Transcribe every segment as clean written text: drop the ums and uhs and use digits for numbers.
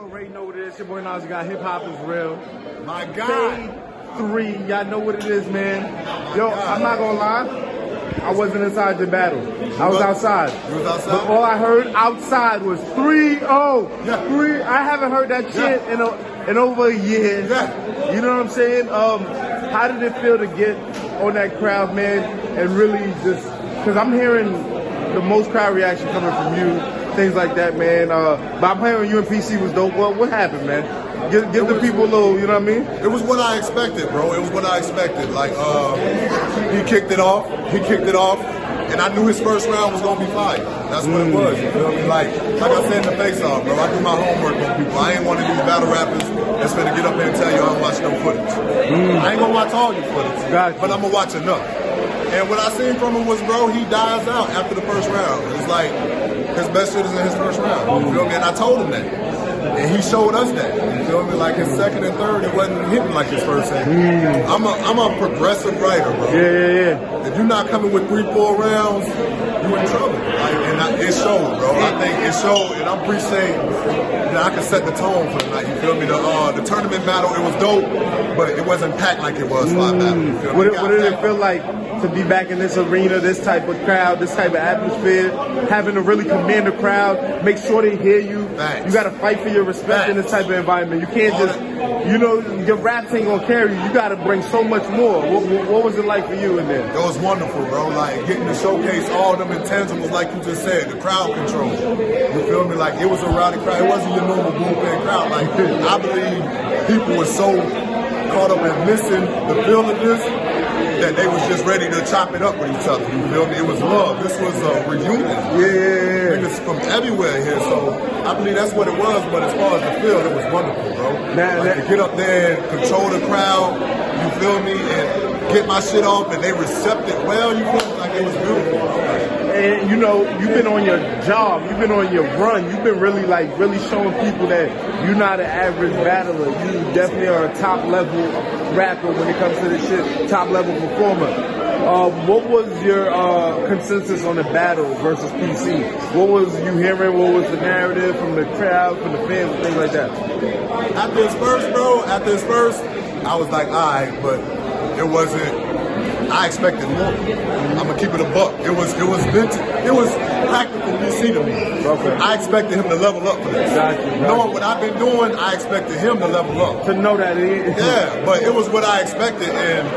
already know what it is. Your boy Nas got Hip Hop is Real. My God. Day 3. Y'all know what it is, man. Yo, I'm not gonna lie. I wasn't inside the battle. I was outside. You was outside? But all I heard outside was 3-0. Yeah. 3. I haven't heard that shit in over a year. Yeah. You know what I'm saying? How did it feel to get on that crowd, man, and really just, because I'm hearing the most crowd reaction coming from you, things like that, man. But I'm hearing UMPC was dope. Well, what happened, man? Give the people a little, you know what I mean? It was what I expected, bro. It was what I expected. Like, he kicked it off. And I knew his first round was gonna be fire. That's what it was. You feel me? Like I said in the face-off, bro. I do my homework on people. I ain't one of these battle rappers that's gonna get up there and tell you I'm watching no footage. I ain't gonna watch all your footage, but I'm gonna watch enough. And what I seen from him was, bro, he dies out after the first round. It's like his best shit is in his first round. You feel me? And I told him that. And he showed us that. You feel me? Like his second and third, it wasn't hitting like his first hand. I'm a progressive writer, bro. Yeah. If you're not coming with 3-4 rounds, you in trouble. It showed, bro. I think it showed, and I appreciate that I can set the tone for the night. You feel me? The tournament battle, it was dope, but it wasn't packed like it was five battle. You feel me? What did it feel like to be back in this arena, this type of crowd, this type of atmosphere, having to really command the crowd, make sure they hear you? Thanks. You got to fight for your respect in this type of environment. You can't just, your raps ain't gonna carry you. You got to bring so much more. What was it like for you in there? It was wonderful, bro. Like getting to showcase all them intangibles, like you just said, the crowd control. You feel me? Like it was a rowdy crowd. It wasn't your normal bullpen crowd. Like I believe people were so caught up in missing the feel of this that they was just ready to chop it up with each other. You feel me? It was love. This was a reunion. Yeah. Niggas from everywhere here. So I believe that's what it was. But as far as the field, it was wonderful, bro. To get up there and control the crowd, you feel me, and get my shit off, and they received it well. You feel me? Like it was beautiful, bro. And you've been on your job, you've been on your run, you've been really showing people that you're not an average battler. You definitely are a top level rapper when it comes to this shit, top level performer. What was your consensus on the battle versus PC? What was you hearing? What was the narrative from the crowd, from the fans, and things like that? After his first, I was like, all right, but it wasn't. I expected more. I'm gonna keep it a buck. It was vintage. It was practical PC to me. Okay. I expected him to level up for this. Exactly. Knowing what I've been doing, I expected him to level up. To know that yeah, but it was what I expected, and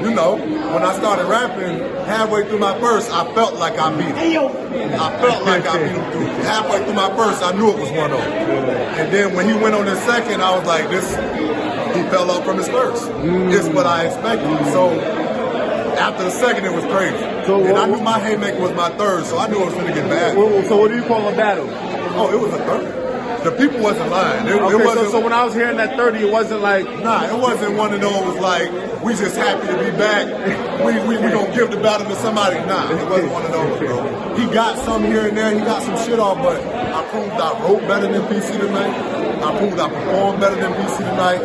when I started rapping, halfway through my verse, I felt like I beat him. I felt like I beat him through. Halfway through my verse, I knew it was 1-0. And then when he went on his second, I was like, he fell off from his first. It's what I expected. So after the second, it was crazy. And I knew my haymaker was my third, so I knew it was going to get bad. So what do you call a battle? Oh, it was a third. The people wasn't lying. It wasn't, so when I was hearing that 30, it wasn't like... Nah, it wasn't one of those like, we just happy to be back. We gonna give the battle to somebody. Nah, it wasn't one of those, bro. He got some here and there. He got some shit off, but I proved I wrote better than PC tonight. I proved I performed better than PC tonight.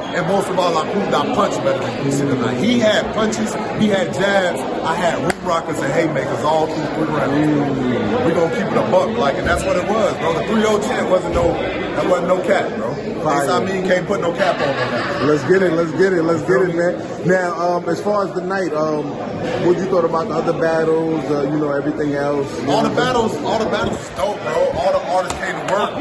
And most of all, I proved I punched better than PC tonight. He had punches, he had jabs, I had rim rockers and haymakers all through 3 rounds. We gonna keep it a buck, and that's what it was, bro. The 3-0 chant wasn't no cap, bro. I mean, can't put no cap on that. Let's get it, man. Now, as far as the night, what you thought about the other battles, everything else? All the battles was dope, bro. All the artists came to work.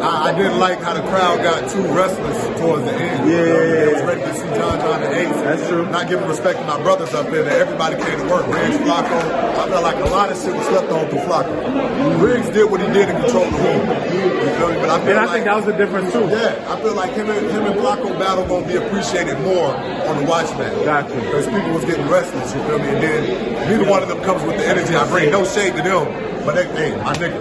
I didn't like how the crowd got too restless towards the end. They was ready to see John and Ace. That's true. Not giving respect to my brothers up there. That everybody came to work. Riggs, Flacco. I felt like a lot of shit was slept on through Flacco. Riggs did what he did and controlled the room. You feel me? But I think that was the difference too. Yeah, I feel like him and Flacco battle gonna be appreciated more on the watch match. Gotcha. Because people was getting restless. You feel me? And then neither one of them comes with the energy I bring. No shade to them. But hey, my nigga.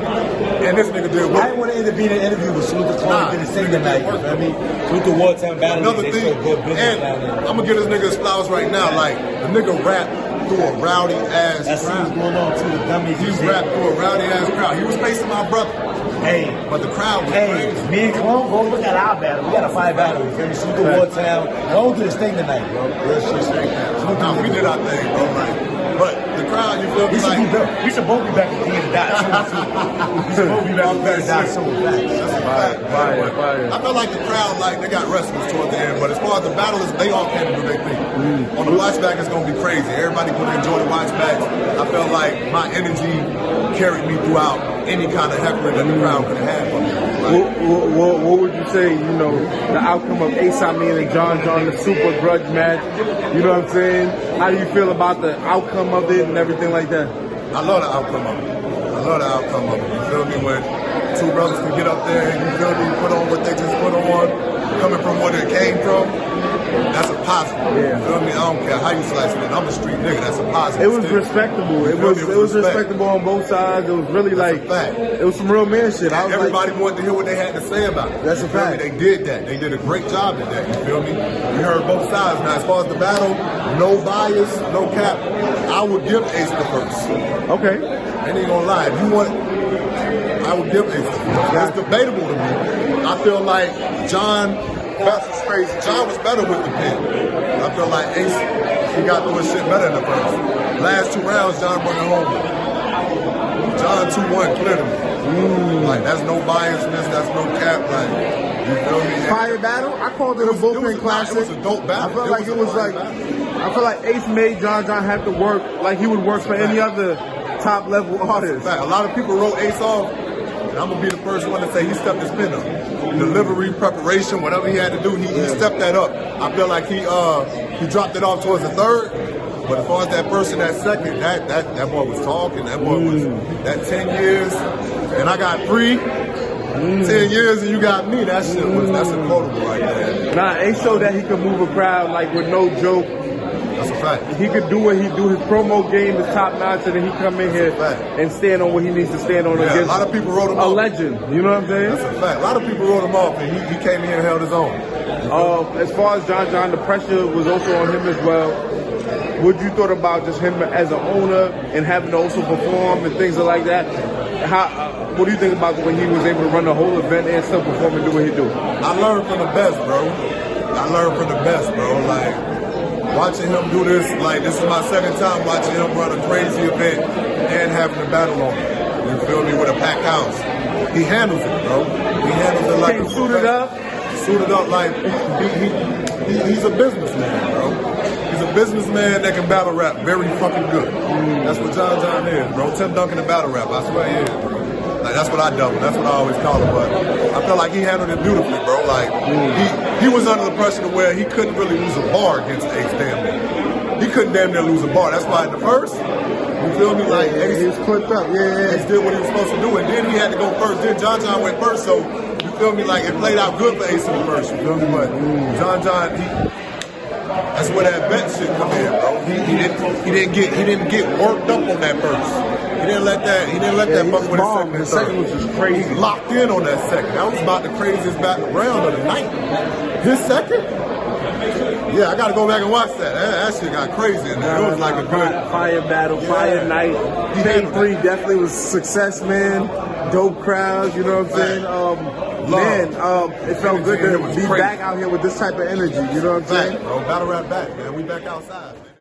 And this nigga did what? I didn't want to intervene in an interview with Salute the Clone didn't say tonight. You feel me? Salute the Wartime Battle. Another thing, and I'm gonna give this nigga his flowers right now. Like, the nigga rapped through a rowdy ass That's crowd. what's going on too. The dummies. He rapped through a rowdy ass crowd. He was facing my brother. Hey. But the crowd was crazy. Me and Clone, go look at our battle. We got a 5 battle. You feel me? Salute the Wartime. Go to this thing tonight, bro. Real shit. No, we did our thing, bro. Right. But the crowd, You feel me? We should both be back at the end of that too. We should both be back at the end of that soon. That's a fact. Fire. I felt like the crowd, like, they got wrestlers toward the end, but as far as the battlers, they all came to do their thing. On the watch back, it's going to be crazy. Everybody going to enjoy the watch backs. I felt like my energy carried me throughout any kind of heckler that the crowd could have had for me. What would you say, you know, the outcome of Ace Amin and John, the super grudge match? You know what I'm saying? How do you feel about the outcome of it and everything like that? I love the outcome of it. You feel me? When two brothers can get up there and you feel me, put on what they just put on, coming from where it came from, that's a positive. Yeah. You feel me? I don't care how you slice it. I'm a street nigga. That's a positive. It was respectable. It was respectable on both sides. It was really that's a fact. It was some real man shit. Everybody wanted to hear what they had to say about it. That's a fact. They did that. They did a great job at that. You feel me? We heard both sides. Now, as far as the battle, no bias, no cap. I would give Ace the first. Okay. I ain't gonna lie. If you want, I would give Ace the first. That's debatable to me. I feel like John was better with the pen. I feel like Ace, he got through his shit better in the first. Last 2 rounds, John brought it home. John 2-1 clear to me. Like, that's no biasness, that's no cap. Like, you feel me? Fire battle. I called it a bullpen classic. It was a dope battle. I felt like it was like, I feel like Ace made John have to work like he would work for any other top level artist. A lot of people wrote Ace off. And I'm gonna be the first one to say he stepped his pen up. Delivery, preparation, whatever he had to do, he stepped that up. I feel like he dropped it off towards the third. But as far as that first and that second, that boy was talking. That boy was that 10 years, and I got 3. 10 years and you got me. That shit was that's quotable right there. Nah, Ace showed that he could move a crowd like with no joke. That's a fact. He could do what he do. His promo game is top notch, and then he come in here and stand on what he needs to stand on. Yeah, a lot of people wrote him off. A legend, you know what I'm saying? That's a fact. A lot of people wrote him off, and he came in and held his own. As far as John, the pressure was also on him as well. What you thought about just him as an owner and having to also perform and things like that? What do you think about when he was able to run the whole event and still perform and do what he do? I learned from the best, bro. Like, watching him do this, like, this is my second time watching him run a crazy event and having a battle on it. You feel me? With a packed house. He handles it, bro. He handles it like Can't suit it up. Suited up like he's a businessman, bro. He's a businessman that can battle rap very fucking good. That's what John is, bro. Tim Duncan in battle rap. I swear he is, bro. Like, that's what I double. That's what I always call him. But I felt like he handled it beautifully, bro. Like, he was under the pressure to where he couldn't really lose a bar against Ace damn near. He couldn't damn near lose a bar. That's why in the first, you feel me? Like, Ace, he was clipped up. Ace did what he was supposed to do, and then he had to go first. Then John went first, so you feel me? Like, it played out good for Ace in the first. You feel me? But John, that's where that bet shit come in, bro. He didn't get worked up on that first. He didn't let that fuck with his second and third. His second was just crazy. He locked in on that second. That was about the craziest battle round of the night. His second? Yeah, I gotta go back and watch that. That shit got crazy in there. It was like a good fire battle, fire night. Day 3 definitely was success, man. Dope crowds, you know what I'm saying? It felt good to be back out here with this type of energy, you know what I'm saying? Bro, battle rap back, man. We back outside.